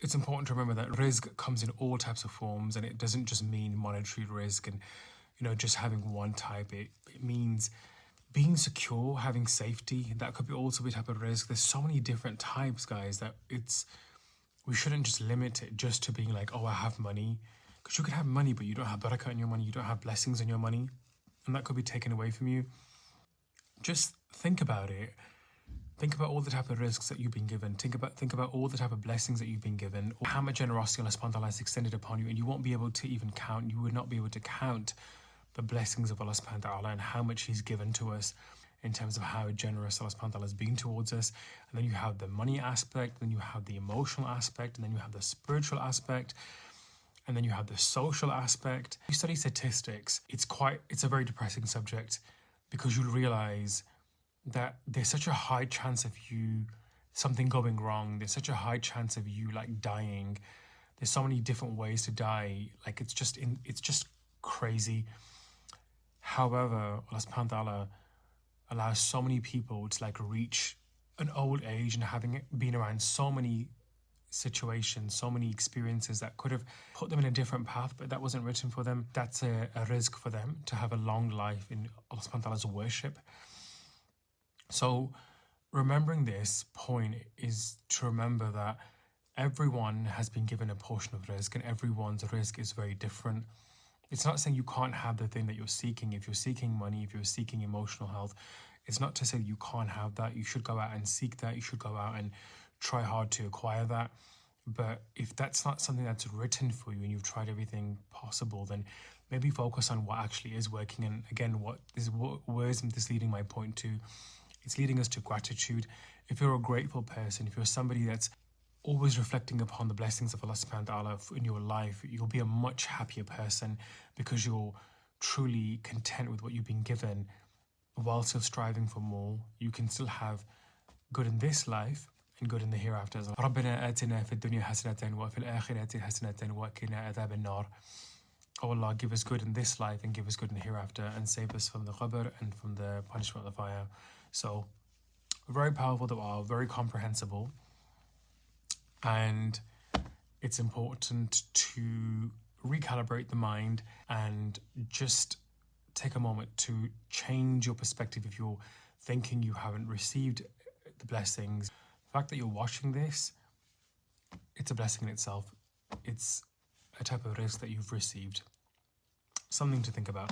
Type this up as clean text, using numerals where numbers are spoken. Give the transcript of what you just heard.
it's important to remember that rizq comes in all types of forms, and it doesn't just mean monetary rizq and just having one type. It means being secure, having safety. That could be also a type of rizq. There's so many different types, guys, that we shouldn't just limit it just to being like, oh, I have money. Because you could have money, but you don't have barakah in your money, you don't have blessings in your money, and that could be taken away from you. Just think about it. Think about all the type of rizqs that you've been given. Think about all the type of blessings that you've been given, or how much generosity Allah subhanahu wa ta'ala has extended upon you, and you won't be able to even count. You would not be able to count the blessings of Allah subhanahu wa ta'ala and how much He's given to us in terms of how generous Allah subhanahu wa ta'ala has been towards us. And then you have the money aspect, then you have the emotional aspect, and then you have the spiritual aspect, and then you have the social aspect. You study statistics, it's a very depressing subject, because you'll realize that there's such a high chance of something going wrong. There's such a high chance of you like dying. There's so many different ways to die. Like it's just crazy. However, Allah subhanahu wa ta'ala allows so many people to like reach an old age and having been around so many situations, so many experiences that could have put them in a different path, but that wasn't written for them. That's a rizq for them, to have a long life in Allah subhanahu wa ta'ala's worship. So remembering this point is to remember that everyone has been given a portion of rizq, and everyone's rizq is very different. It's not saying you can't have the thing that you're seeking. If you're seeking money, if you're seeking emotional health, it's not to say you can't have that. You should go out and seek that. You should go out and try hard to acquire that. But if that's not something that's written for you and you've tried everything possible, then maybe focus on what actually is working. And again, where is this leading my point to? It's leading us to gratitude. If you're a grateful person, if you're somebody that's always reflecting upon the blessings of Allah subhanahu wa ta'ala in your life, you'll be a much happier person, because you're truly content with what you've been given. While still striving for more, you can still have good in this life and good in the hereafter as well. رَبَّنَا آتِنَا فِي الدُّنْيَا حَسَنَةً وَفِي الْآخِرَةِ حَسَنَةً وَقِنَا عَذَابَ النَّارِ. Oh Allah, give us good in this life and give us good in the hereafter, and save us from the qabr and from the punishment of the fire. So, very powerful dua, very comprehensible. And it's important to recalibrate the mind and just take a moment to change your perspective. If you're thinking you haven't received the blessings, the fact that you're watching this, it's a blessing in itself. It's a type of rizq that you've received. Something to think about.